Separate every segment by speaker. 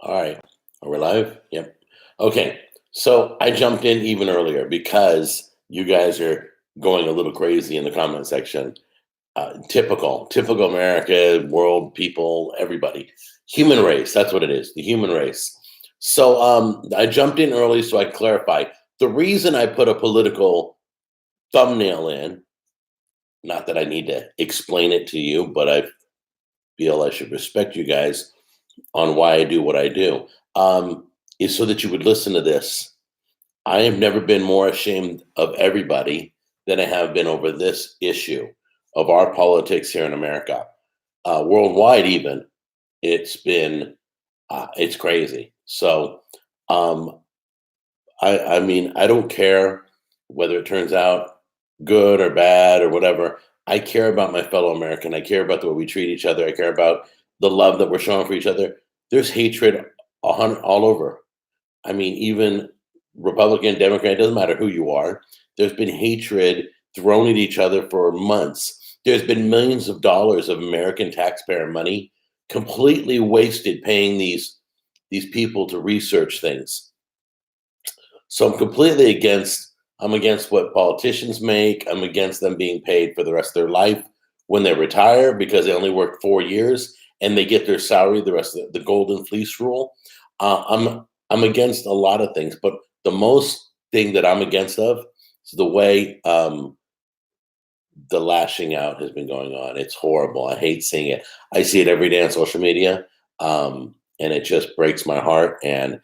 Speaker 1: All right. Are we live? Yep. Okay. So I jumped in even earlier because you guys are going a little crazy in the comment section. Typical America, world, people, everybody. Human race. That's what it is. The human race. So I jumped in early so I clarify. The reason I put a political thumbnail in, not that I need to explain it to you, but I feel I should respect you guys on why I do what I do, is so that you would listen to this. I have never been more ashamed of everybody than I have been over this issue of our politics here in America. Worldwide, even, it's crazy. So, um, I mean, I don't care whether it turns out good or bad or whatever. I care about my fellow American. I care about the way we treat each other. I care about the love that we're showing for each other. There's hatred all over. I mean, even Republican, Democrat, it doesn't matter who you are. There's been hatred thrown at each other for months. There's been millions of dollars of American taxpayer money completely wasted paying these people to research things. So I'm against what politicians make. I'm against them being paid for the rest of their life when they retire because they only work 4 years and they get their salary the rest of the golden fleece rule. I'm against a lot of things, but the most thing that I'm against of is the way the lashing out has been going on. It's horrible. I hate seeing it. I see it every day on social media, and it just breaks my heart. And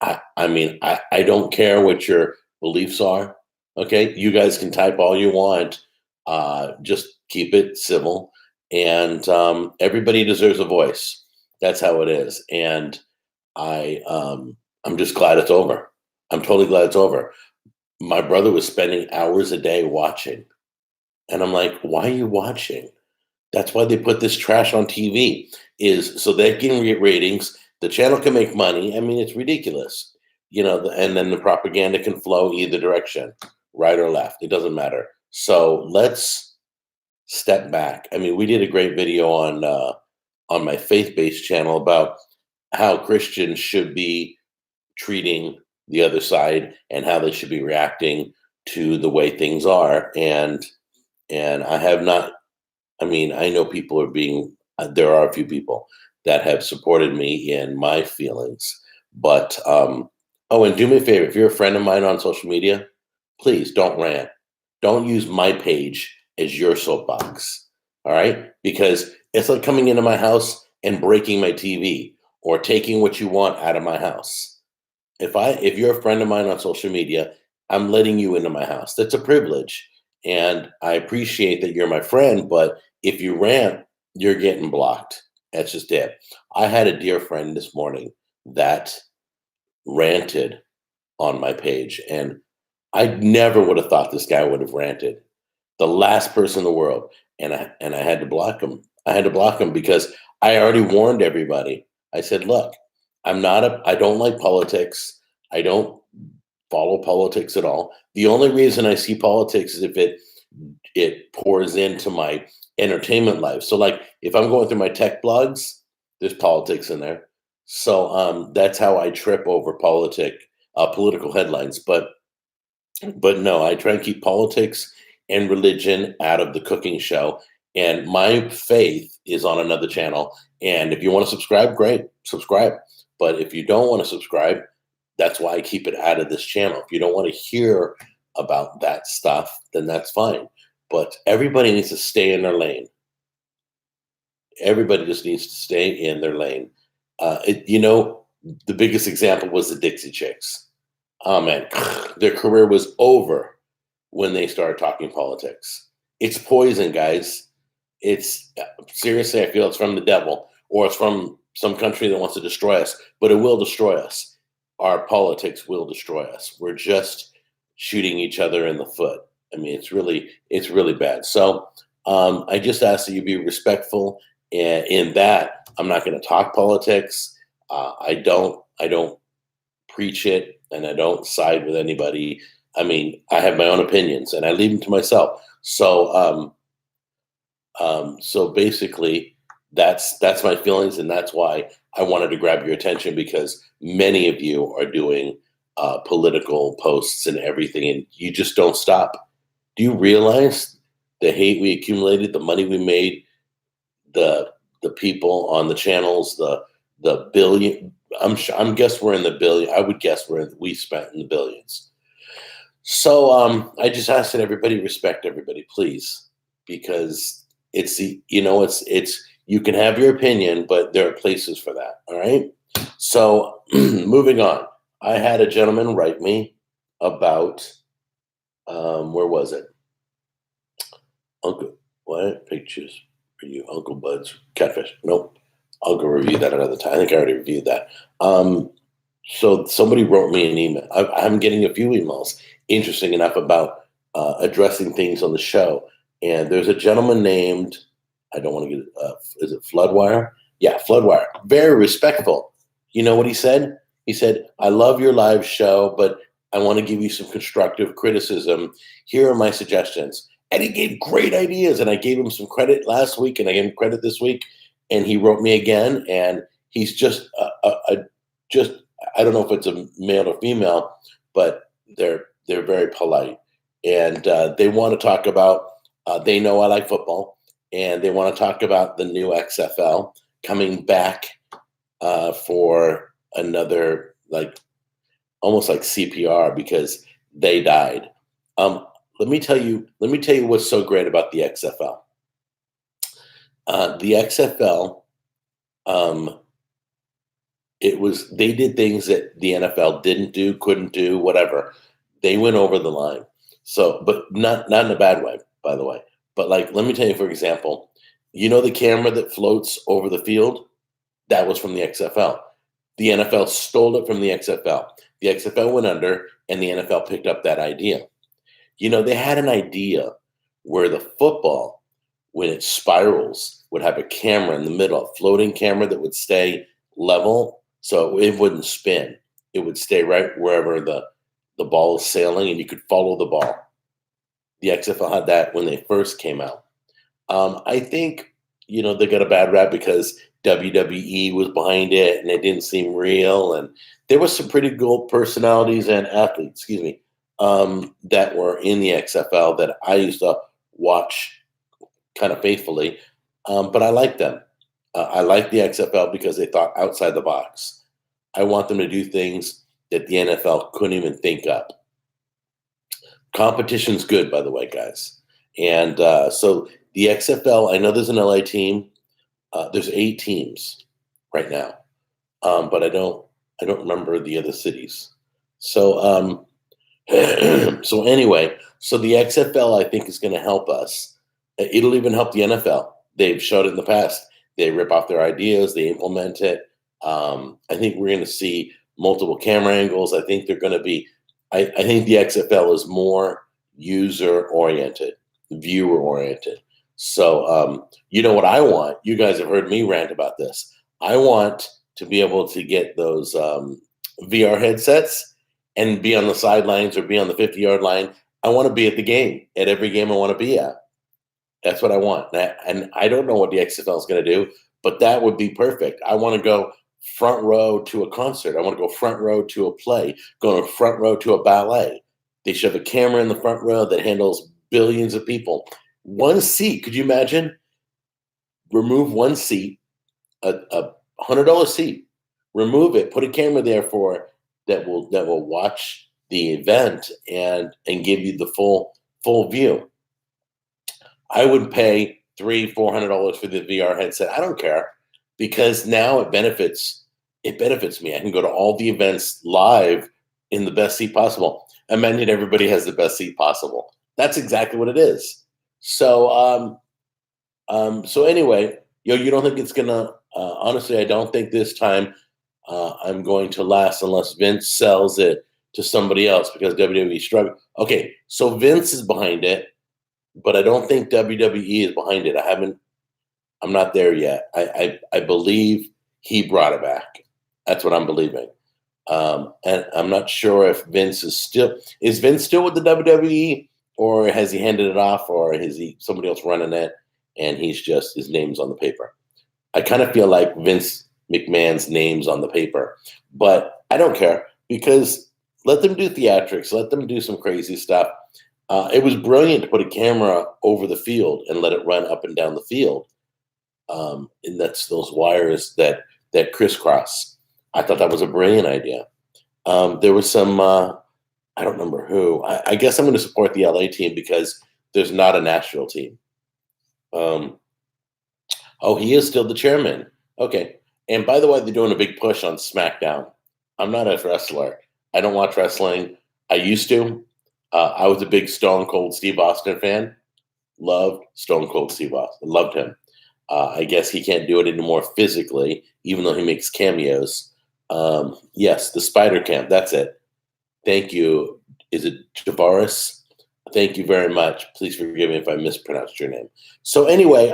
Speaker 1: I mean, I don't care what your beliefs are. Okay, you guys can type all you want. Just keep it civil, and everybody deserves a voice. That's how it is. And I'm just glad it's over. I'm totally glad it's over. My brother was spending hours a day watching, and I'm like, why are you watching? That's why they put this trash on TV, is so they can get ratings. The channel can make money. I mean, it's ridiculous, and then the propaganda can flow either direction, right or left. It doesn't matter. So let's step back. I mean, we did a great video on my faith-based channel about how Christians should be treating the other side and how they should be reacting to the way things are. And I have not, I mean, I know people are being, there are a few people that have supported me in my feelings. But, oh, and do me a favor, if you're a friend of mine on social media, please don't rant. Don't use my page as your soapbox. All right. Because it's like coming into my house and breaking my TV or taking what you want out of my house. If you're a friend of mine on social media, I'm letting you into my house. That's a privilege. And I appreciate that you're my friend, but if you rant, you're getting blocked. That's just it. I had a dear friend this morning that ranted on my page, and I never would have thought this guy would have ranted. The last person in the world, and I had to block him. I had to block him because I already warned everybody. I said, "Look, I don't like politics. I don't follow politics at all. The only reason I see politics is if it pours into my entertainment life. So like if I'm going through my tech blogs, there's politics in there. So that's how I trip over political headlines. But no, I try and keep politics and religion out of the cooking show. And my faith is on another channel. And if you want to subscribe, great, subscribe. But if you don't want to subscribe, that's why I keep it out of this channel. If you don't want to hear about that stuff, then that's fine. But everybody needs to stay in their lane. Everybody just needs to stay in their lane. The biggest example was the Dixie Chicks. Oh man, their career was over when they started talking politics. It's poison, guys. It's seriously, I feel it's from the devil or it's from some country that wants to destroy us, but it will destroy us. Our politics will destroy us. We're just shooting each other in the foot. I mean, it's really bad. So I just ask that you be respectful. And in that, I'm not going to talk politics. I don't preach it, and I don't side with anybody. I mean, I have my own opinions, and I leave them to myself. So basically, that's my feelings, and that's why I wanted to grab your attention because many of you are doing political posts and everything, and you just don't stop. Do you realize the hate we accumulated, the money we made, the people on the channels, the billion? I'm guess we're in the billion. I would guess we spent in the billions. So I just ask that everybody respect everybody, please, because it's you can have your opinion, but there are places for that. All right. So moving on, I had a gentleman write me about where was it? Uncle, what pictures for you? Uncle Bud's catfish. Nope. I'll go review that another time. I think I already reviewed that. So somebody wrote me an email. I'm getting a few emails, interesting enough, about addressing things on the show. And there's a gentleman named, I don't want to get, is it Floodwire? Yeah, Floodwire. Very respectful. You know what he said? He said, I love your live show, but I want to give you some constructive criticism. Here are my suggestions. And he gave great ideas. And I gave him some credit last week, and I gave him credit this week. And he wrote me again. And he's just just, I don't know if it's a male or female, but they're very polite. And they want to talk about, they know I like football, and they want to talk about the new XFL coming back for another, like, almost like CPR, because they died. Let me tell you what's so great about the XFL. The XFL, they did things that the NFL didn't do, couldn't do, whatever. They went over the line. So, but not in a bad way, by the way. But like, let me tell you, for example, the camera that floats over the field, that was from the XFL. The NFL stole it from the XFL. The XFL went under, and the NFL picked up that idea. They had an idea where the football, when it spirals, would have a camera in the middle, a floating camera that would stay level, so it wouldn't spin. It would stay right wherever the ball is sailing, and you could follow the ball. The XFL had that when they first came out. I think, they got a bad rap because WWE was behind it, and it didn't seem real. And there was some pretty good personalities and athletes, that were in the XFL that I used to watch kind of faithfully. But I like them. I like the XFL because they thought outside the box. I want them to do things that the NFL couldn't even think up. Competition's good, by the way, guys. And so the XFL, I know there's an LA team. There's 8 teams right now, but I don't remember the other cities. So so anyway, so the XFL, I think, is going to help us. It'll even help the NFL. They've showed it in the past. They rip off their ideas, they implement it. I think we're going to see multiple camera angles. I think they're going to be. I think the XFL is more user oriented, viewer oriented. So you know what I want? You guys have heard me rant about this. I want to be able to get those VR headsets and be on the sidelines or be on the 50-yard line. I want to be at the game, at every game I want to be at. That's what I want. And I don't know what the XFL is going to do, but that would be perfect. I want to go front row to a concert. I want to go front row to a play, go front row to a ballet. They should have a camera in the front row that handles billions of people. One seat, could you imagine? Remove one seat, a $100 seat, remove it, put a camera there that will watch the event and give you the full view. I would pay $300-$400 for the VR headset. I don't care, because now it benefits me. I can go to all the events live in the best seat possible. Imagine everybody has the best seat possible. That's exactly what it is. So so anyway, you don't think it's gonna? Honestly, I don't think this time I'm going to last unless Vince sells it to somebody else, because WWE struggled. Okay, so Vince is behind it, but I don't think WWE is behind it. I'm not there yet. I believe he brought it back. That's what I'm believing. And I'm not sure if Vince is Vince still with the WWE, or has he handed it off, or is he somebody else running it and he's just, his name's on the paper. I kind of feel like Vince McMahon's names on the paper. But I don't care because let them do theatrics, let them do some crazy stuff. It was brilliant to put a camera over the field and let it run up and down the field. And that's those wires that crisscross. I thought that was a brilliant idea. There was some, I don't remember who. I guess I'm going to support the LA team because there's not a Nashville team. Oh, he is still the chairman. Okay. And by the way, they're doing a big push on SmackDown. I'm not a wrestler. I don't watch wrestling. I used to. I was a big Stone Cold Steve Austin fan. Loved Stone Cold Steve Austin. Loved him. I guess he can't do it anymore physically, even though he makes cameos. Yes, the Spider Camp. That's it. Thank you. Is it Javaris? Thank you very much. Please forgive me if I mispronounced your name. So anyway,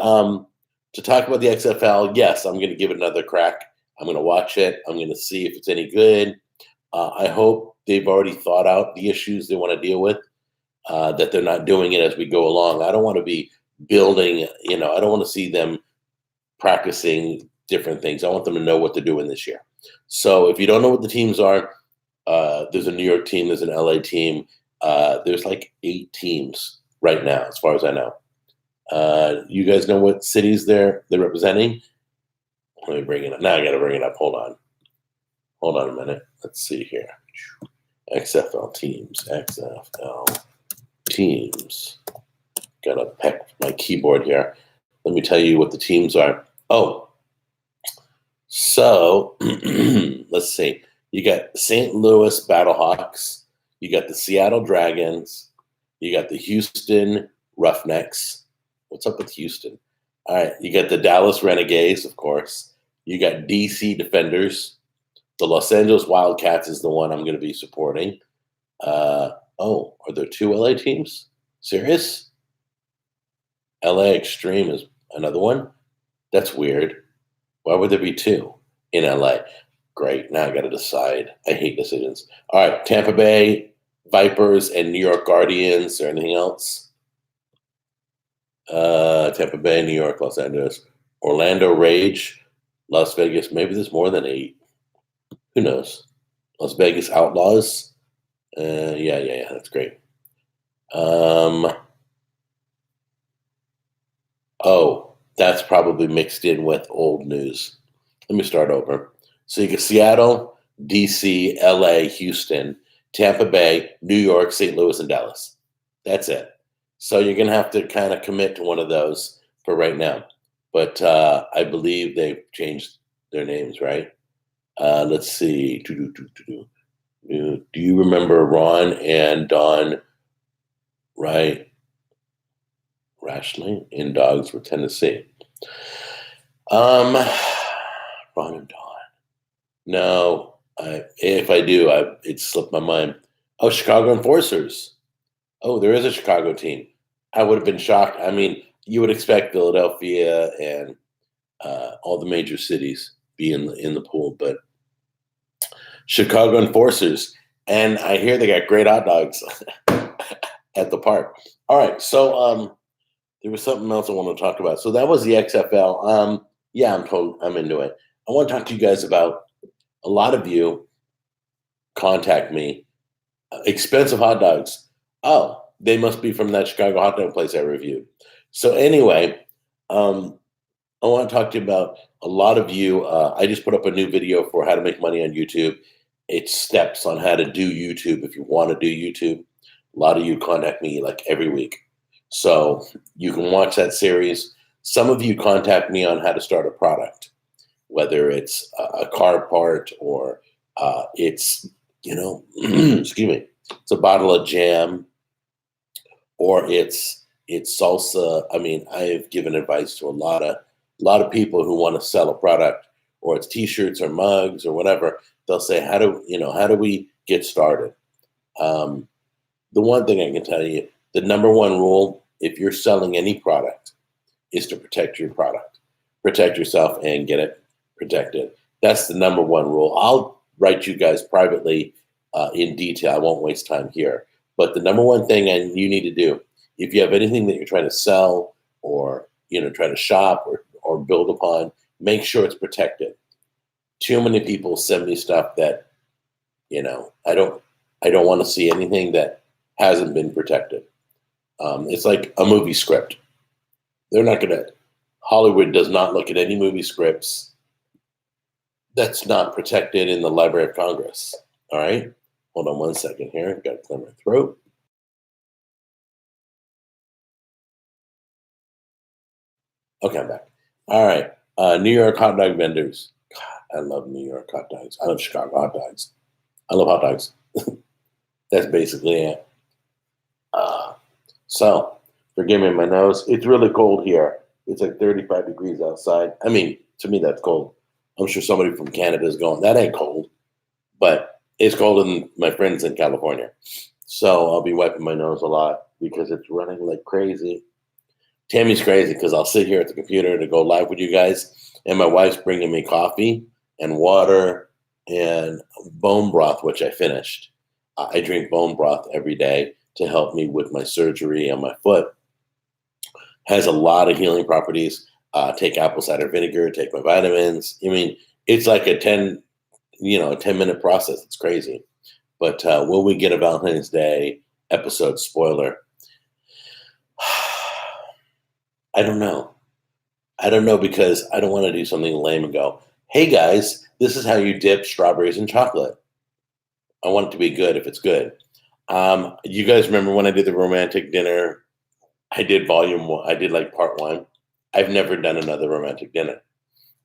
Speaker 1: to talk about the XFL, yes, I'm going to give it another crack. I'm going to watch it. I'm going to see if it's any good. I hope they've already thought out the issues they want to deal with, that they're not doing it as we go along. I don't want to be building, I don't want to see them practicing different things. I want them to know what they're doing this year. So if you don't know what the teams are, there's a New York team, there's an LA team. There's like 8 teams right now, as far as I know. You guys know what cities they're representing? Let me bring it up. Now I got to bring it up. Hold on a minute. Let's see here. XFL teams. Got to peck my keyboard here. Let me tell you what the teams are. Oh, so let's see. You got St. Louis Battlehawks. You got the Seattle Dragons. You got the Houston Roughnecks. What's up with Houston? All right. You got the Dallas Renegades, of course. You got DC Defenders. The Los Angeles Wildcats is the one I'm going to be supporting. Are there 2 LA teams? Serious? LA Extreme is another one? That's weird. Why would there be 2 in LA? Great. Now I got to decide. I hate decisions. All right. Tampa Bay Vipers and New York Guardians or anything else? Tampa Bay, New York, Los Angeles, Orlando Rage, Las Vegas. Maybe there's more than 8. Who knows? Las Vegas Outlaws. Yeah. That's great. That's probably mixed in with old news. Let me start over. So you get Seattle, DC, LA, Houston, Tampa Bay, New York, St. Louis, and Dallas. That's it. So you're going to have to kind of commit to one of those for right now. But I believe they've changed their names, right? Let's see. Do you remember Ron and Don Rashling in Dogs with Tennessee? Ron and Don. No, if I do, it slipped my mind. Oh, Chicago Enforcers. Oh, there is a Chicago team. I would have been shocked. I mean, you would expect Philadelphia and all the major cities be in the pool, but Chicago Enforcers. And I hear they got great hot dogs at the park. All right, so there was something else I want to talk about. So that was the XFL. Yeah, I'm into it. I want to talk to you guys about, a lot of you contact me. Expensive hot dogs. Oh, they must be from that Chicago hot dog place I reviewed. So anyway, I want to talk to you about, a lot of you. I just put up a new video for how to make money on YouTube. It's steps on how to do YouTube if you want to do YouTube. A lot of you contact me like every week. So you can watch that series. Some of you contact me on how to start a product, whether it's a car part or it's, excuse me, it's a bottle of jam, or it's salsa. I mean, I've given advice to a lot of people who want to sell a product, or it's t-shirts or mugs or whatever. They'll say, how do we get started? The one thing I can tell you, the number one rule, if you're selling any product, is to protect your product, protect yourself and get it protected. That's the number one rule. I'll write you guys privately in detail. I won't waste time here. But the number one thing you need to do, if you have anything that you're trying to sell or try to shop or build upon, make sure it's protected. too many people send me stuff that, I don't want to see anything that hasn't been protected. It's like a movie script. They're not going to, Hollywood does not look at any movie scripts that's not protected in the Library of Congress. All right. Hold on one second here. I've got to clear my throat. Okay, I'm back. All right. New York hot dog vendors. God, I love New York hot dogs. I love Chicago hot dogs. I love hot dogs. That's basically it. Uh, so, forgive me, my nose. It's really cold here. It's like 35 degrees outside. I mean, to me, that's cold. I'm sure somebody from Canada is going, that ain't cold. But it's colder than my friends in California. So I'll be wiping my nose a lot because it's running like crazy. Tammy's crazy because I'll sit here at the computer to go live with you guys, and my wife's bringing me coffee and water and bone broth, which I finished. I drink bone broth every day to help me with my surgery on my foot. Has a lot of healing properties. Take apple cider vinegar, take my vitamins. I mean, it's like a 10-minute process. It's crazy. But will we get a Valentine's Day episode spoiler? I don't know. I don't know because I don't want to do something lame and go, hey guys, this is how you dip strawberries in chocolate. I want it to be good if it's good. You guys remember when I did the romantic dinner? I did volume one. I did like part one. I've never done another romantic dinner.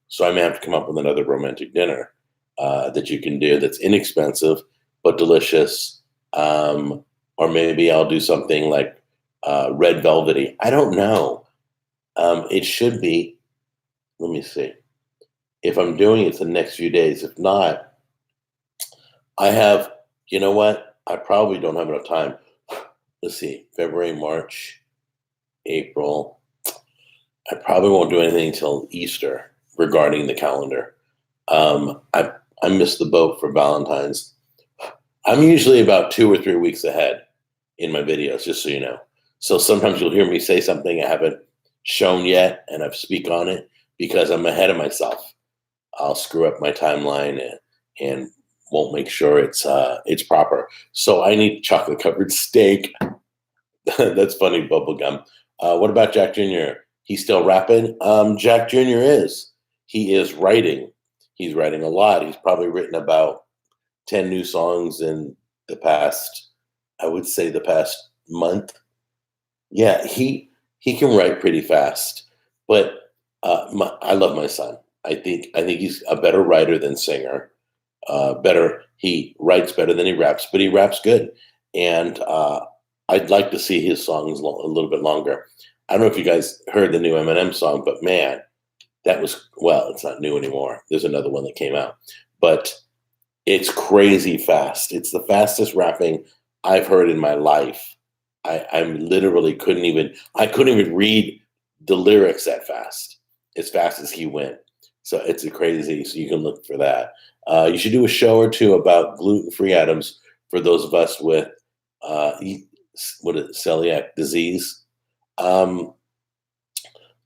Speaker 1: So I may have to come up with another romantic dinner that you can do that's inexpensive but delicious. Or maybe I'll do something like red velvety. I don't know. It should be. Let me see. If I'm doing it the next few days, if not, I have. You know what? I probably don't have enough time. Let's see. February, March, April. I probably won't do anything until Easter regarding the calendar. I missed the boat for Valentine's. I'm usually about 2 or 3 weeks ahead in my videos, just so you know. So sometimes you'll hear me say something I haven't shown yet, and I speak on it because I'm ahead of myself. I'll screw up my timeline and won't make sure it's proper. So I need chocolate covered steak. That's funny, bubblegum. What about Jack Jr.? He's still rapping? Jack Jr. is. He is writing. He's writing a lot. He's probably written about 10 new songs in the past, I would say the past month. Yeah, he can write pretty fast. But I love my son. I think he's a better writer than singer. He writes better than he raps, but he raps good. And I'd like to see his songs a little bit longer. I don't know if you guys heard the new Eminem song, but man, it's not new anymore. There's another one that came out, but it's crazy fast. It's the fastest rapping I've heard in my life. I literally I couldn't even read the lyrics that fast, as fast as he went. So it's a crazy. So you can look for that. You should do a show or two about gluten-free items for those of us with celiac disease.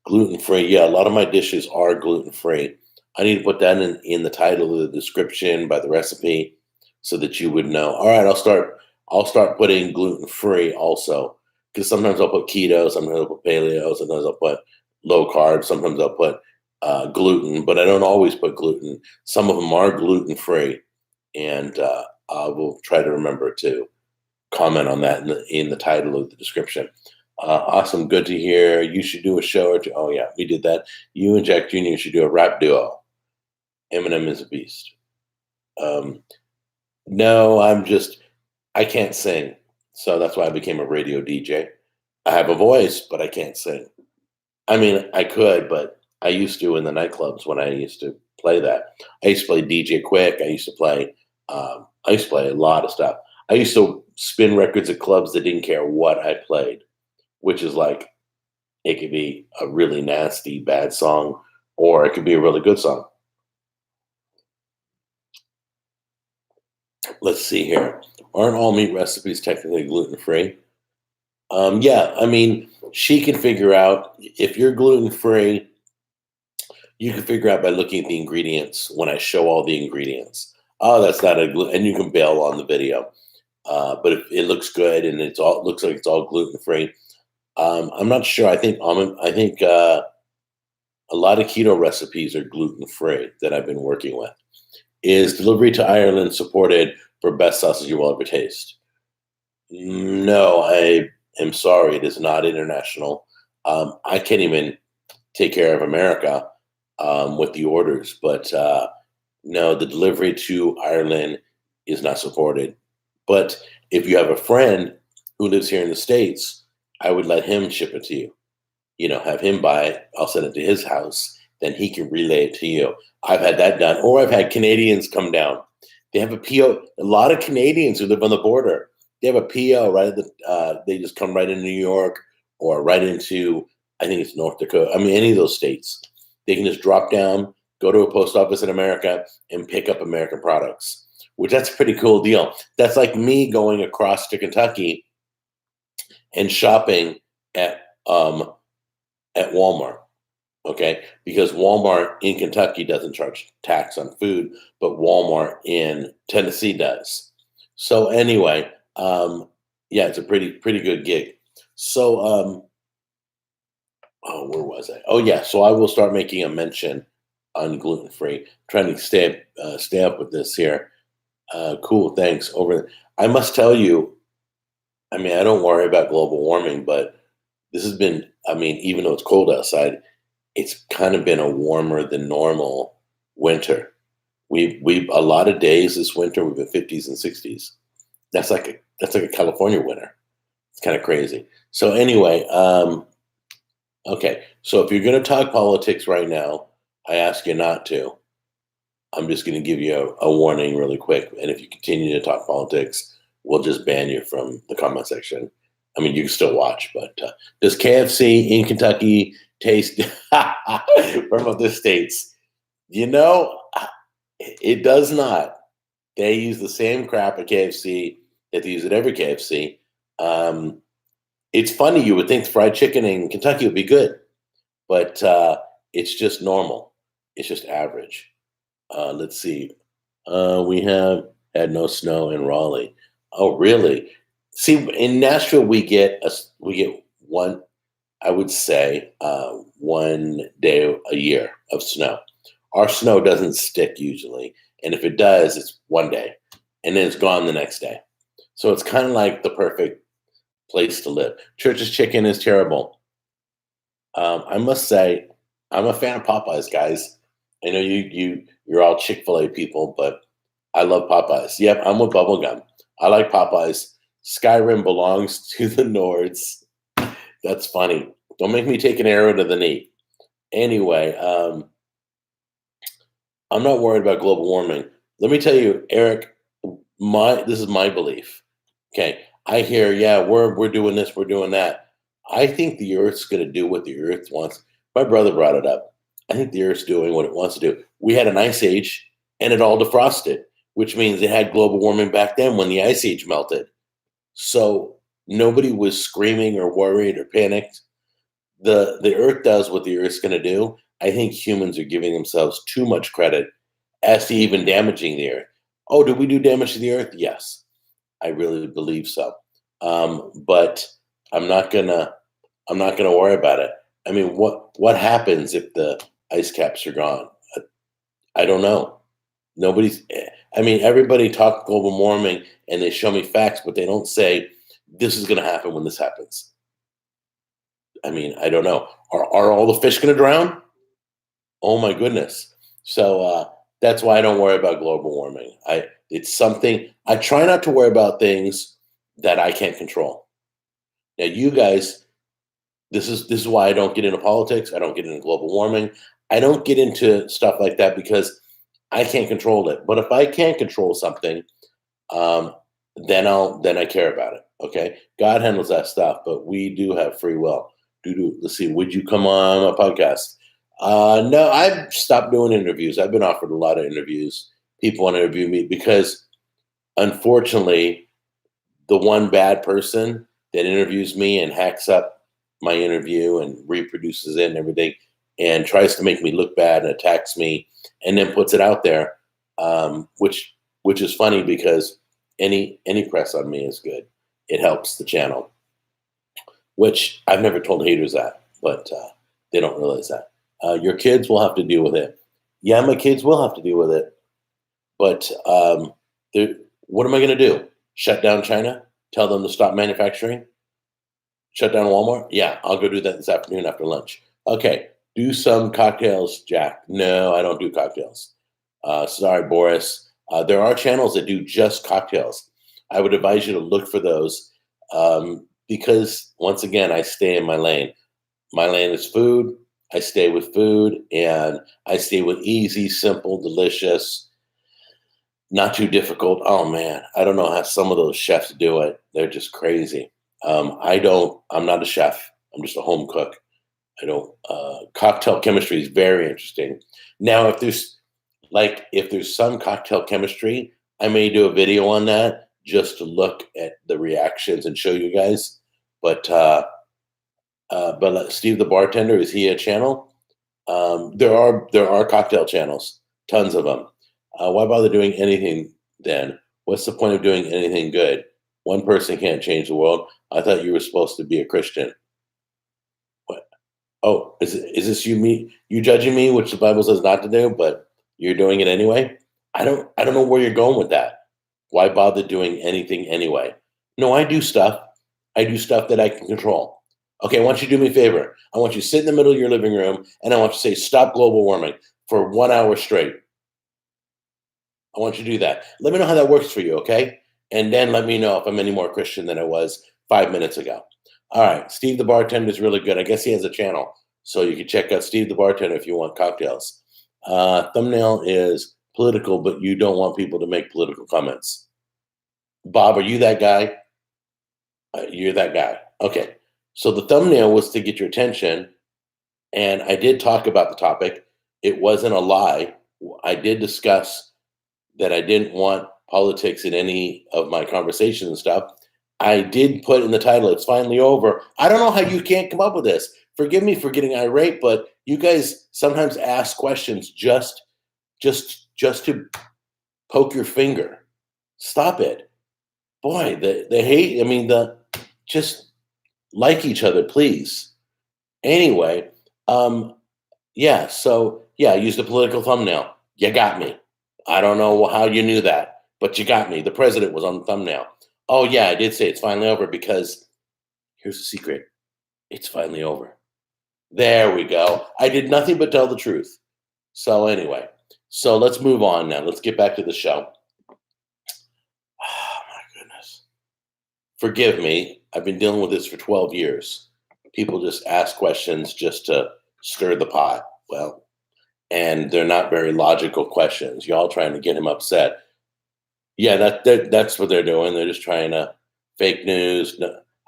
Speaker 1: Gluten-free. Yeah, a lot of my dishes are gluten-free. I need to put that in the title of the description by the recipe so that you would know. All right, I'll start putting gluten-free also, because sometimes I'll put keto, sometimes I'll put paleo, sometimes I'll put low carb, sometimes I'll put gluten, but I don't always put gluten. Some of them are gluten-free, and I will try to remember to comment on that in the title of the description. Awesome. Good to hear. You should do a show or two. Oh, yeah, we did that. You and Jack Jr. should do a rap duo. Eminem is a beast. No, I can't sing. So that's why I became a radio DJ. I have a voice, but I can't sing. I mean, I could, but I used to in the nightclubs when I used to play that. I used to play DJ Quick. I used to play a lot of stuff. I used to spin records at clubs that didn't care what I played, which is like, it could be a really nasty, bad song, or it could be a really good song. Let's see here. Aren't all meat recipes technically gluten free? Yeah, I mean, she can figure out if you're gluten free, You can figure out by looking at the ingredients when I show all the ingredients. Oh, that's not a gluten, and you can bail on the video. But if it looks good and it looks like it's all gluten free. I'm not sure. I think a lot of keto recipes are gluten free that I've been working with. Is delivery to Ireland supported for best sausage you will ever taste? No, I am sorry. It is not international. I can't even take care of America with the orders, but no, the delivery to Ireland is not supported. But if you have a friend who lives here in the States, I would let him ship it to you. Have him buy it. I'll send it to his house. Then he can relay it to you. I've had that done. Or I've had Canadians come down. They have a PO. A lot of Canadians who live on the border, they have a PO right at they just come right into New York or right into, I think it's North Dakota. I mean, any of those states. They can just drop down, go to a post office in America and pick up American products, which that's a pretty cool deal. That's like me going across to Kentucky and shopping at um, at Walmart. Okay, because Walmart in Kentucky doesn't charge tax on food, but Walmart in Tennessee does. So anyway, yeah, it's a pretty good gig. So oh, where was I? Oh yeah, so I will start making a mention on gluten free. Trying to stay up with this here. Cool, thanks. I must tell you, I mean, I don't worry about global warming, but this has been, I mean, even though it's cold outside, it's kind of been a warmer than normal winter. We a lot of days this winter we've been 50s and 60s. That's like a California winter. It's kind of crazy. So anyway, okay. So if you're going to talk politics right now, I ask you not to. I'm just going to give you a warning really quick. And if you continue to talk politics, we'll just ban you from the comment section. I mean, you can still watch, but does KFC in Kentucky taste from other states? You know, it does not. They use the same crap at KFC that they use at every KFC. Um, it's funny. You would think fried chicken in Kentucky would be good, but it's just normal. It's just average. Let's see. We have had no snow in Raleigh. Oh, really? See, in Nashville, we get one. I would say 1 day a year of snow. Our snow doesn't stick usually, and if it does, it's 1 day, and then it's gone the next day. So it's kind of like the perfect place to live. Church's chicken is terrible. I must say, I'm a fan of Popeyes, guys. I know you're all Chick-fil-A people, but I love Popeyes. Yep, I'm with Bubblegum. I like Popeyes. Skyrim belongs to the Nords. That's funny. Don't make me take an arrow to the knee. Anyway, I'm not worried about global warming. Let me tell you, Eric, this is my belief. Okay, I hear, yeah, we're doing this, we're doing that. I think the Earth's going to do what the Earth wants. My brother brought it up. I think the Earth's doing what it wants to do. We had an ice age, and it all defrosted, which means it had global warming back then when the ice age melted. So nobody was screaming or worried or panicked. The Earth does what the Earth's going to do. I think humans are giving themselves too much credit as to even damaging the Earth. Oh, did we do damage to the Earth? Yes, I really believe so. But I'm not gonna worry about it. I mean, what happens if the ice caps are gone? I don't know. I mean, everybody talk global warming and they show me facts, but they don't say this is going to happen when this happens. I mean, I don't know. Are all the fish going to drown? Oh my goodness. So that's why I don't worry about global warming. It's something I try not to worry about things that I can't control. Now, you guys, this is why I don't get into politics. I don't get into global warming. I don't get into stuff like that because I can't control it. But if I can't control something, um, then I care about it. Okay, God handles that stuff, but we do have free will. Let's see. Would you come on a podcast? No, I've stopped doing interviews. I've been offered a lot of interviews. People want to interview me because, unfortunately, the one bad person that interviews me and hacks up my interview and reproduces it and everything, and tries to make me look bad and attacks me, and then puts it out there, which is funny because any press on me is good. It helps the channel, which I've never told haters that, but they don't realize that. Your kids will have to deal with it. Yeah, my kids will have to deal with it, but what am I going to do? Shut down China? Tell them to stop manufacturing? Shut down Walmart? Yeah, I'll go do that this afternoon after lunch. Okay, do some cocktails, Jack. No, I don't do cocktails. Sorry, Boris. There are channels that do just cocktails. I would advise you to look for those because, once again, I stay in my lane. My lane is food. I stay with food, and I stay with easy, simple, delicious, not too difficult. Oh man, I don't know how some of those chefs do it. They're just crazy. I'm not a chef. I'm just a home cook. I don't. Cocktail chemistry is very interesting. Now, if there's some cocktail chemistry, I may do a video on that just to look at the reactions and show you guys. But Steve the bartender, is he a channel? There are cocktail channels, tons of them. Why bother doing anything then? What's the point of doing anything good? One person can't change the world. I thought you were supposed to be a Christian. What? Oh, is this you judging me, which the Bible says not to do, but you're doing it anyway? I don't know where you're going with that. Why bother doing anything anyway? No, I do stuff. I do stuff that I can control. Okay, I want you to do me a favor. I want you to sit in the middle of your living room and I want you to say, stop global warming for 1 hour straight. I want you to do that. Let me know how that works for you, okay? And then let me know if I'm any more Christian than I was 5 minutes ago. All right, Steve the bartender is really good. I guess he has a channel, so you can check out Steve the bartender if you want cocktails. Thumbnail is political, but you don't want people to make political comments. Bob, are you that guy? You're that guy. Okay. So the thumbnail was to get your attention, and I did talk about the topic. It wasn't a lie. I did discuss that I didn't want politics in any of my conversations and stuff. I did put in the title, it's finally over. I don't know how you can't come up with this. Forgive me for getting irate, but you guys sometimes ask questions just to poke your finger. Stop it. Boy, the hate, just like each other, please. Anyway, use the political thumbnail. You got me. I don't know how you knew that, but you got me. The president was on the thumbnail. Oh yeah, I did say it's finally over because here's the secret. It's finally over. There we go. I did nothing but tell the truth. So anyway, let's move on now. Let's get back to the show. Oh my goodness. Forgive me. I've been dealing with this for 12 years. People just ask questions just to stir the pot. Well, and they're not very logical questions. Y'all trying to get him upset. Yeah, that's what they're doing. They're just trying to fake news.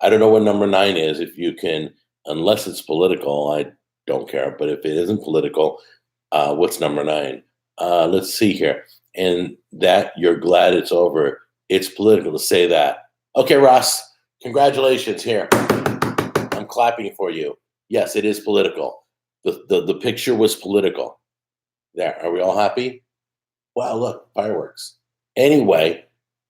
Speaker 1: I don't know what number 9 is. If you can, unless it's political, I don't care. But if it isn't political, what's number 9? Let's see here. And that you're glad it's over. It's political to say that. Okay, Ross, congratulations. Here, I'm clapping for you. Yes, it is political. The picture was political. There, are we all happy? Wow, look, fireworks. Anyway,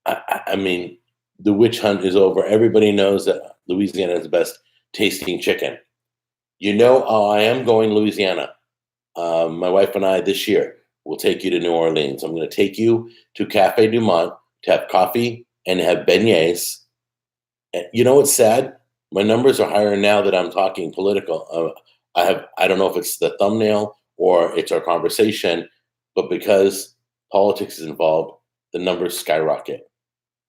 Speaker 1: I mean, the witch hunt is over. Everybody knows that Louisiana is the best tasting chicken. I am going to Louisiana. My wife and I this year will take you to New Orleans. I'm going to take you to Cafe Du Monde to have coffee and have beignets. And you know what's sad? My numbers are higher now that I'm talking political. I don't know if it's the thumbnail or it's our conversation, but because politics is involved, the numbers skyrocket.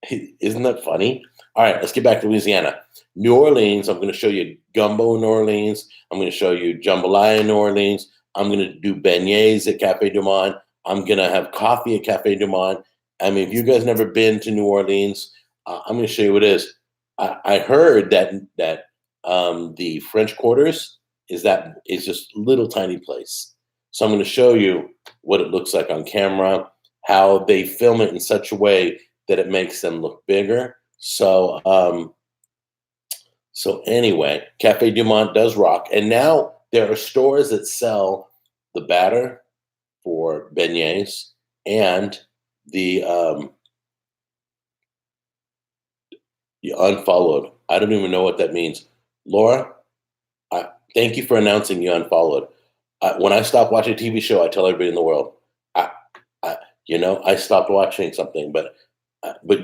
Speaker 1: Isn't that funny? All right, let's get back to Louisiana. New Orleans, I'm going to show you gumbo in New Orleans. I'm going to show you jambalaya in New Orleans. I'm going to do beignets at Cafe Du Monde. I'm going to have coffee at Cafe Du Monde. I mean, if you guys never been to New Orleans, I'm going to show you what it is. I heard that the French Quarters is just a little tiny place. So I'm going to show you what it looks like on camera, how they film it in such a way that it makes them look bigger. So anyway, Cafe Du Monde does rock. And now There are stores that sell the batter for beignets and the you unfollowed. I don't even know what that means. Laura, thank you for announcing you unfollowed. When I stop watching a TV show, I tell everybody in the world. I, I stopped watching something, but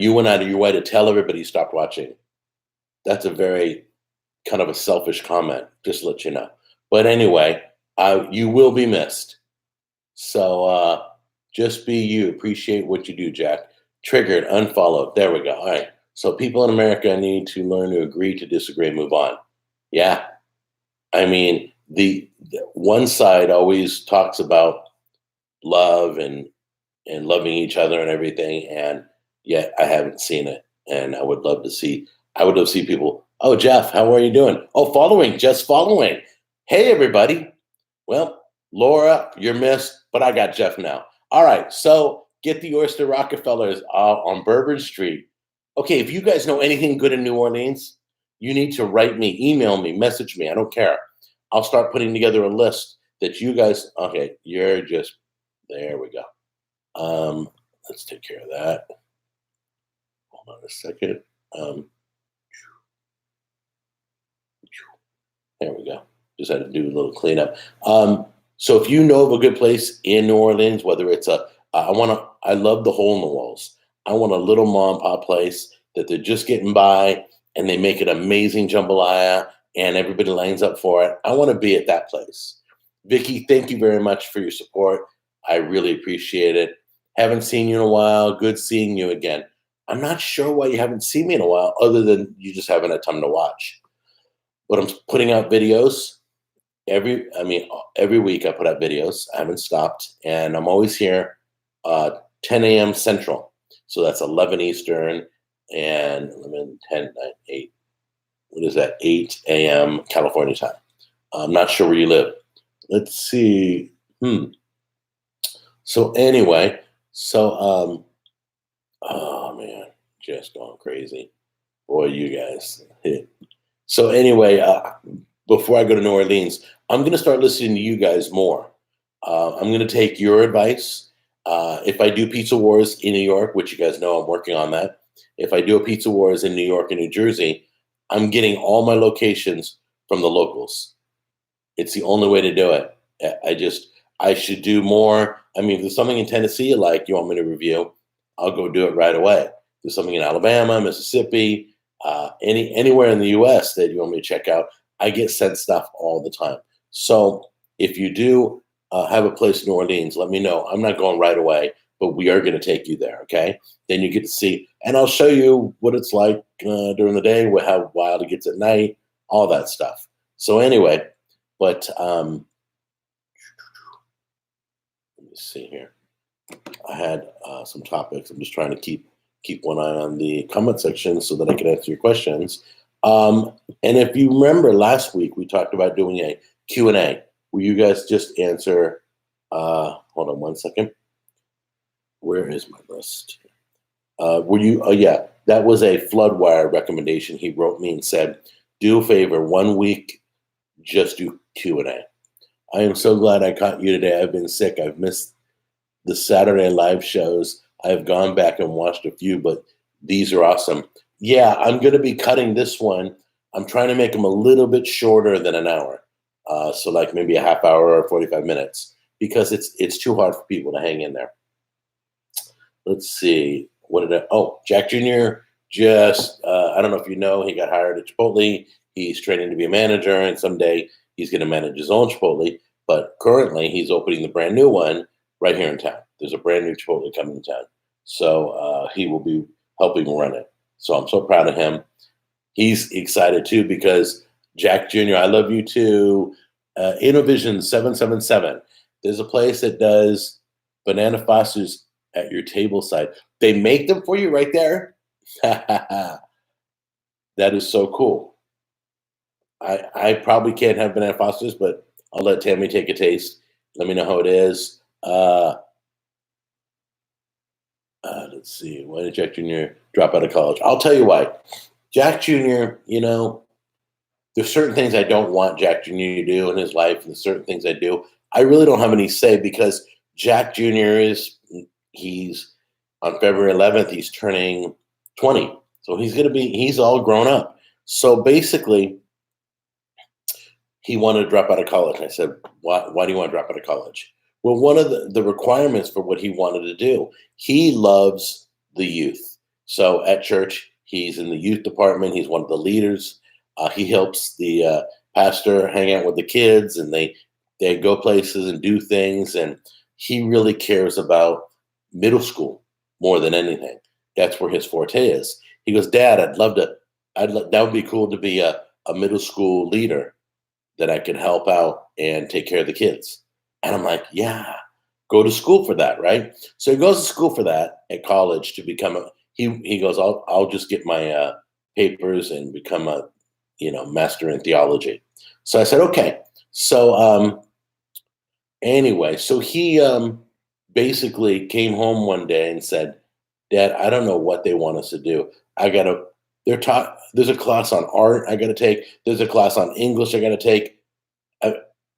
Speaker 1: you went out of your way to tell everybody you stopped watching. That's a very kind of a selfish comment, just to let you know. But anyway, you will be missed. So just be you. Appreciate what you do, Jack. Triggered, unfollowed. There we go. All right. So people in America need to learn to agree to disagree and move on. Yeah. I mean, the one side always talks about love and loving each other and everything, and yet I haven't seen it. And I would love to see people, oh Jeff, how are you doing? Oh, following, just following. Hey everybody. Well, Laura, you're missed, but I got Jeff now. All right, so get the Oyster Rockefellers on Bourbon Street. Okay, if you guys know anything good in New Orleans, you need to write me, email me, message me. I don't care. I'll start putting together a list that you guys. Okay, you're just there. We go. Let's take care of that. Hold on a second. Um, there we go. Just had to do a little cleanup. So if you know of a good place in New Orleans, whether it's I love the hole in the walls. I want a little mom and pop place that they're just getting by and they make an amazing jambalaya and everybody lines up for it. I want to be at that place. Vicky, thank you very much for your support. I really appreciate it. Haven't seen you in a while. Good seeing you again. I'm not sure why you haven't seen me in a while, other than you just haven't had time to watch. But I'm putting out videos every week I put out videos. I haven't stopped, and I'm always here, 10 a.m. Central. So that's 11 Eastern and 11, 10, 9, 8. What is that? 8 a.m. California time. I'm not sure where you live. Let's see. So anyway, oh man, just going crazy. Boy, you guys. So anyway, before I go to New Orleans, I'm going to start listening to you guys more. I'm going to take your advice. If I do Pizza Wars in New York, which you guys know I'm working on that. If I do a Pizza Wars in New York and New Jersey, I'm getting all my locations from the locals. It's the only way to do it. I should do more. I mean, if there's something in Tennessee you want me to review, I'll go do it right away. If there's something in Alabama, Mississippi, anywhere in the U.S. that you want me to check out, I get sent stuff all the time. So if you do have a place in New Orleans, let me know. I'm not going right away, but we are going to take you there. Okay, then you get to see, and I'll show you what it's like during the day, how wild it gets at night, all that stuff. So anyway, but let me see here. I had some topics. I'm just trying to keep one eye on the comment section so that I can answer your questions. And if you remember last week, we talked about doing a Q&A where you guys just answer. Hold on one second. Where is my list? Yeah, that was a Floodwire recommendation. He wrote me and said, do a favor, 1 week, just do Q&A. I am so glad I caught you today. I've been sick. I've missed the Saturday live shows. I've gone back and watched a few, but these are awesome. Yeah, I'm going to be cutting this one. I'm trying to make them a little bit shorter than an hour. So like maybe a half hour or 45 minutes because it's too hard for people to hang in there. Let's see. Jack Jr. just, I don't know if you know, he got hired at Chipotle. He's training to be a manager, and someday he's going to manage his own Chipotle. But currently, he's opening the brand new one right here in town. There's a brand new Chipotle coming to town. So he will be helping run it. So I'm so proud of him. He's excited too because Jack Jr., I love you too. Innovision 777. There's a place that does banana fosters at your table side. They make them for you right there. That is so cool. I probably can't have banana fosters, but I'll let Tammy take a taste. Let me know how it is. Let's see. Why did Jack Jr. drop out of college? I'll tell you why. Jack Jr., there's certain things I don't want Jack Jr. to do in his life, and there's certain things I do. I really don't have any say because Jack Jr. He's on February 11th, he's turning 20. So he's all grown up. So basically, he wanted to drop out of college. I said, why do you want to drop out of college? Well, one of the requirements for what he wanted to do, he loves the youth. So at church, he's in the youth department. He's one of the leaders. He helps the pastor hang out with the kids, and they go places and do things. And he really cares about middle school more than anything. That's where his forte is. He goes, Dad, that would be cool to be a middle school leader that I could help out and take care of the kids. And I'm like, yeah, go to school for that, right? So he goes to school for that at college to become he goes, I'll just get my papers and become a master in theology. So I said, okay. So anyway, so he basically came home one day and said, Dad, I don't know what they want us to do. There's a class on art I got to take. There's a class on English I got to take.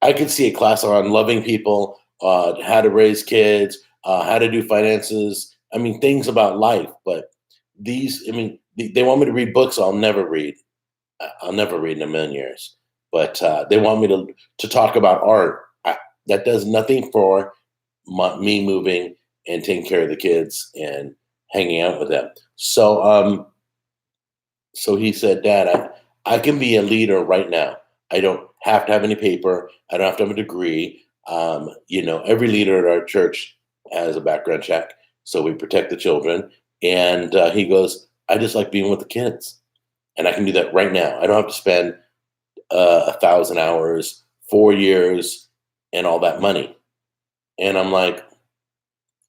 Speaker 1: I could see a class on loving people, how to raise kids, how to do finances. I mean, things about life. But they want me to read books I'll never read. I'll never read in a million years. But they want me to talk about art. That does nothing for me moving and taking care of the kids and hanging out with them. So he said, Dad, I can be a leader right now. I don't have to have any paper. I don't have to have a degree. Every leader at our church has a background check, so we protect the children. And he goes, I just like being with the kids, and I can do that right now. I don't have to spend 1,000 hours, 4 years, and all that money. And I'm like,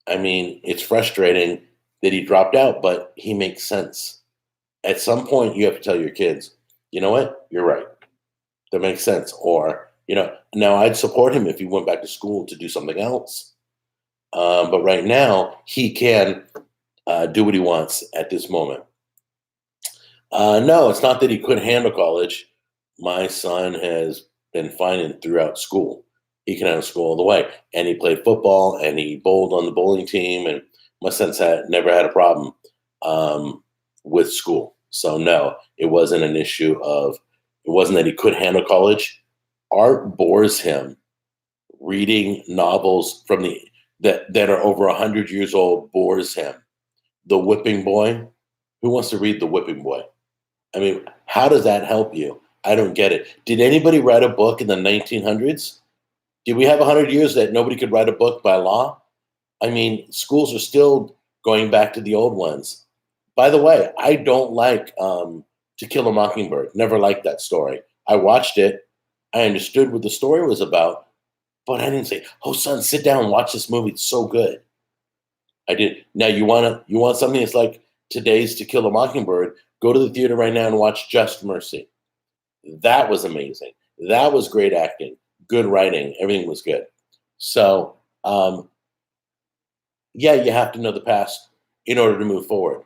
Speaker 1: it's frustrating that he dropped out, but he makes sense. At some point, you have to tell your kids, you know what, you're right. That makes sense. Or, now I'd support him if he went back to school to do something else. But right now, he can do what he wants at this moment. No, it's not that he couldn't handle college. My son has been fine throughout school. He can handle school all the way. And he played football and he bowled on the bowling team. And my son's never had a problem with school. So no, it wasn't an issue it wasn't that he could handle college. Art bores him. Reading novels that are over 100 years old bores him. The Whipping Boy. Who wants to read The Whipping Boy? How does that help you? I don't get it. Did anybody write a book in the 1900s? Did we have 100 years that nobody could write a book by law? Schools are still going back to the old ones. By the way, I don't like To Kill a Mockingbird. Never liked that story. I watched it. I understood what the story was about, but I didn't say, "Oh, son, sit down and watch this movie. It's so good." I did. Now you want something that's like today's To Kill a Mockingbird? Go to the theater right now and watch Just Mercy. That was amazing. That was great acting, good writing. Everything was good. So, yeah, you have to know the past in order to move forward.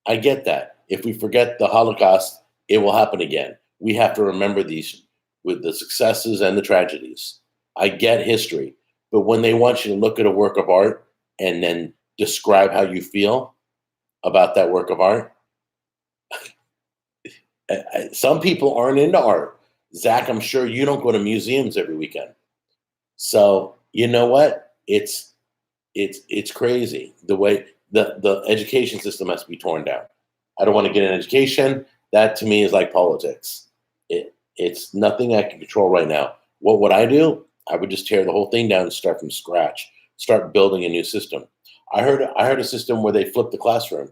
Speaker 1: I get that. If we forget the Holocaust, it will happen again. We have to remember these with the successes and the tragedies. I get history, but when they want you to look at a work of art and then describe how you feel about that work of art, some people aren't into art. Zach, I'm sure you don't go to museums every weekend. So you know what? It's crazy the way the education system has to be torn down. I don't want to get an education. That to me is like politics. It's nothing I can control right now. What would I do? I would just tear the whole thing down and start from scratch. Start building a new system. I heard a system where they flipped the classroom,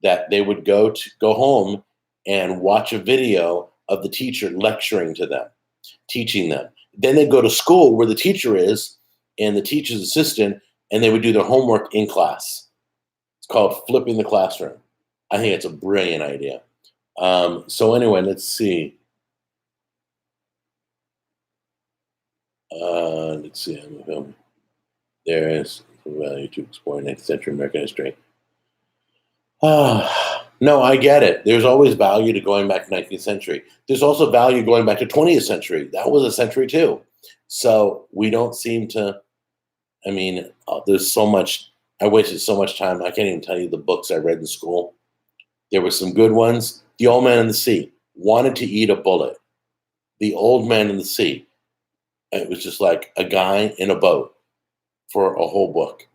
Speaker 1: that they would go home and watch a video of the teacher lecturing to them, teaching them. Then they go to school where the teacher is and the teacher's assistant, and they would do their homework in class. It's called flipping the classroom. I think it's a brilliant idea. So anyway, let's see. Let's see. There is value to explore next century American history. No, I get it. There's always value to going back to 19th century. There's also value going back to 20th century. That was a century too. So we don't seem to. I mean, there's so much. I wasted so much time. I can't even tell you the books I read in school. There were some good ones. The Old Man in the Sea, Wanted to Eat a Bullet. The Old Man in the Sea. It was just like a guy in a boat for a whole book.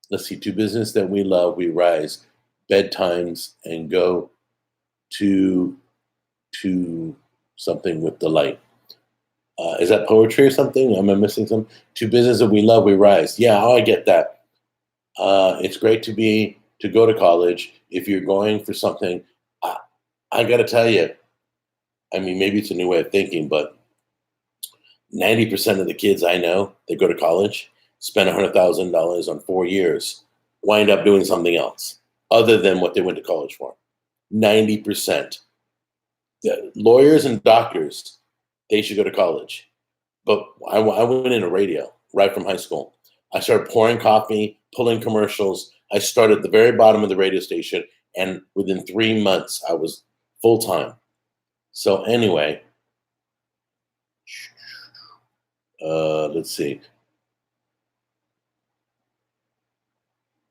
Speaker 1: Let's see. To business that we love, we rise. Bedtimes and go to to something with delight. Is that poetry or something? Am I missing some? To business that we love, we rise. Yeah, oh, I get that. It's great to go to college. If you're going for something, I, I got to tell you. I mean, maybe it's a new way of thinking, but 90% of the kids I know that go to college spend $100,000 on 4 years, wind up doing something else other than what they went to college for. 90%. The lawyers and doctors, they should go to college. But I went into radio right from high school. I started pouring coffee, pulling commercials. I started at the very bottom of the radio station, and within 3 months, I was full time. So anyway, let's see.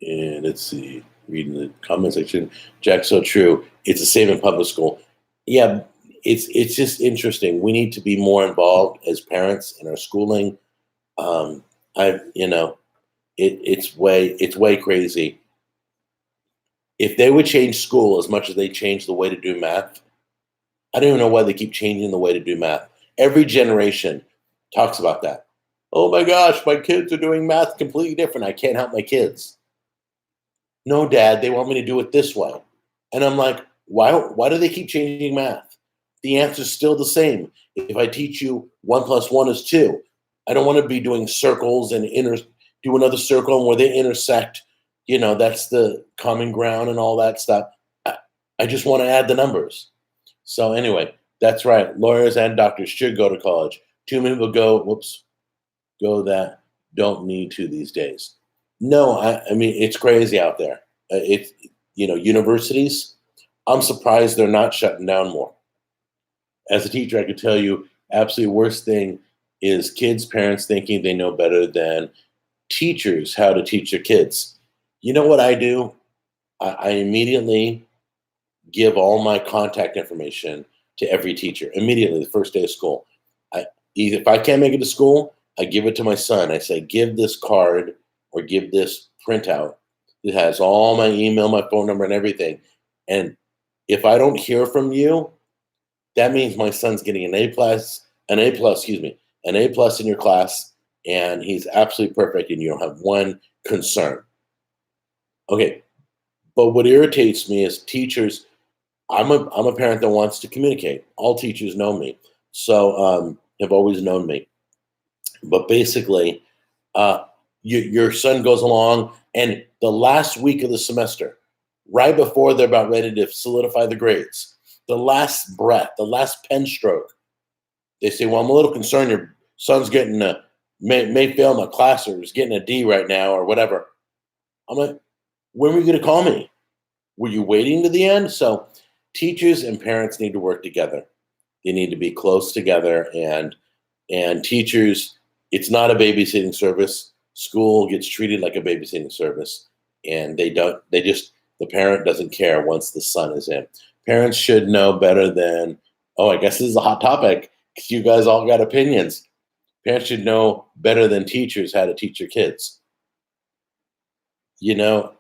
Speaker 1: And let's see. Reading the comment section, Jack, so true. It's the same in public school. Yeah, it's just interesting. We need to be more involved as parents in our schooling. Um, I it's way crazy. If they would change school as much as they change the way to do math, I don't even know why they keep changing the way to do math. Every generation talks about that. Oh my gosh, my kids are doing math completely different. I can't help my kids. No, Dad, they want me to do it this way. And I'm like, why do they keep changing math? The answer's still the same. If I teach you 1 plus 1 is 2, I don't want to be doing circles and do another circle and where they intersect. That's the common ground and all that stuff. I just want to add the numbers. So anyway, that's right. Lawyers and doctors should go to college. Too many people go that don't need to these days. No, I mean it's crazy out there. It's universities. I'm surprised they're not shutting down more. As a teacher, I could tell you, absolutely worst thing is kids' parents thinking they know better than teachers how to teach their kids. You know what I do? I immediately give all my contact information to every teacher immediately the first day of school. If I can't make it to school, I give it to my son. I say, give this card or give this printout. It has all my email, my phone number, and everything. And if I don't hear from you, that means my son's getting an A plus in your class, and he's absolutely perfect, and you don't have one concern. Okay, but what irritates me is teachers. I'm a parent that wants to communicate. All teachers know me, so have always known me. But basically, uh, your son goes along, and the last week of the semester, right before they're about ready to solidify the grades, the last breath, the last pen stroke, they say, "Well, I'm a little concerned. Your son's getting may fail my class or is getting a D right now or whatever." I'm like, "When were you going to call me? Were you waiting to the end?" So teachers and parents need to work together. They need to be close together, and teachers, it's not a babysitting service. School gets treated like a babysitting service, and the parent doesn't care once the son is in. Parents should know better than, oh, I guess this is a hot topic because you guys all got opinions. Parents should know better than teachers how to teach your kids. You know,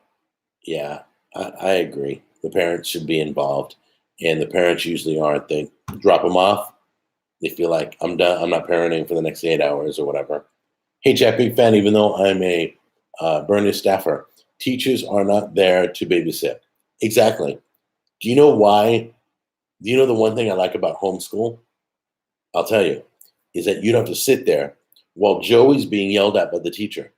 Speaker 1: yeah, I agree. The parents should be involved, and the parents usually aren't. They drop them off. They feel like I'm done. I'm not parenting for the next 8 hours or whatever. Hey, Jack, big fan. Even though I'm a Bernie staffer, teachers are not there to babysit. Exactly. Do you know why? Do you know the one thing I like about homeschool? I'll tell you, is that you don't have to sit there while Joey's being yelled at by the teacher,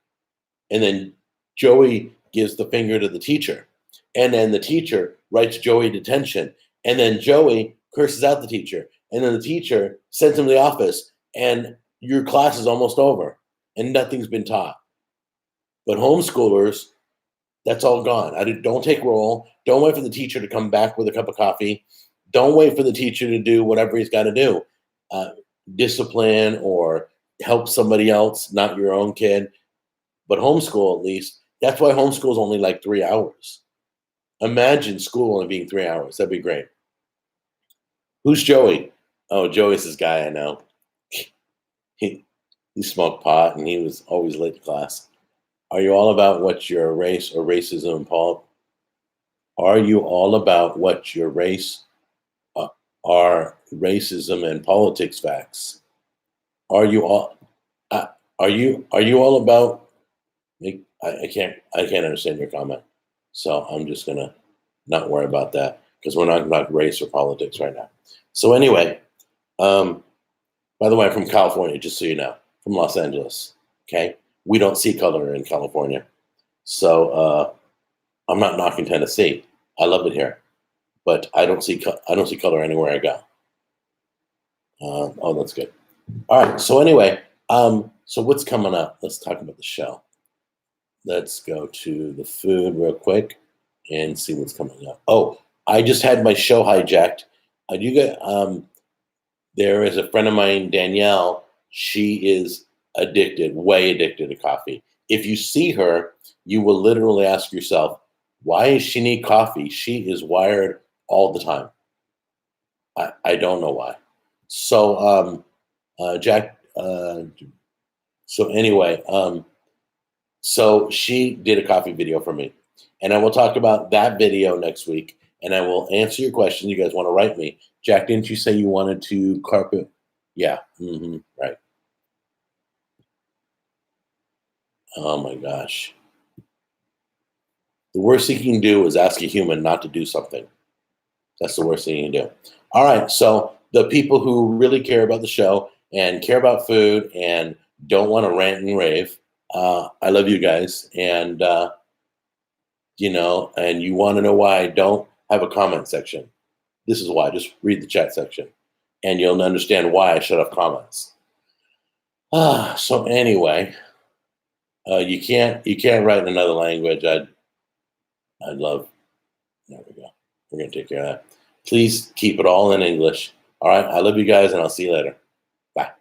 Speaker 1: and then Joey gives the finger to the teacher, and then the teacher writes Joey detention, and then Joey curses out the teacher, and then the teacher sends him to the office, and your class is almost over, and nothing's been taught. But homeschoolers, That's all gone. Don't take roll. Don't wait for the teacher to come back with a cup of coffee. Don't wait for the teacher to do whatever he's got to do. Uh, Discipline or help somebody else, not your own kid, but homeschool at least. That's why homeschool is only like 3 hours. Imagine school only being 3 hours. That'd be great. Who's Joey? Oh, Joey's this guy I know. He he smoked pot and he was always late to class. Are you all about what your race or racism and are you all about what your race uh, are racism and politics facts? Are you all uh, are you all about I can't understand your comment. So I'm just gonna not worry about that because we're not about race or politics right now. So anyway, um, by the way, I'm from California, just so you know, from Los Angeles. Okay, we don't see color in California, so I'm not knocking Tennessee. I love it here, but I don't see color anywhere I go. Oh, that's good. All right. So anyway, so what's coming up? Let's talk about the show. Let's go to the food real quick and see what's coming up. Oh, I just had my show hijacked. You get there is a friend of mine, Danielle. She is addicted, way addicted to coffee. If you see her, you will literally ask yourself, why does she need coffee? She is wired all the time. I don't know why. So, Jack, so anyway, so she did a coffee video for me. And I will talk about that video next week. And I will answer your questions. You guys want to write me. Jack, didn't you say you wanted to carpet? Yeah. Right. Oh my gosh. The worst thing you can do is ask a human not to do something. That's the worst thing you can do. All right. So the people who really care about the show and care about food and don't want to rant and rave, I love you guys. And and you want to know why I don't have a comment section. This is why. Just read the chat section, and you'll understand why I shut off comments. So anyway, you can't write in another language. I'd love. There we go. We're gonna take care of that. Please keep it all in English. All right. I love you guys, and I'll see you later. Bye.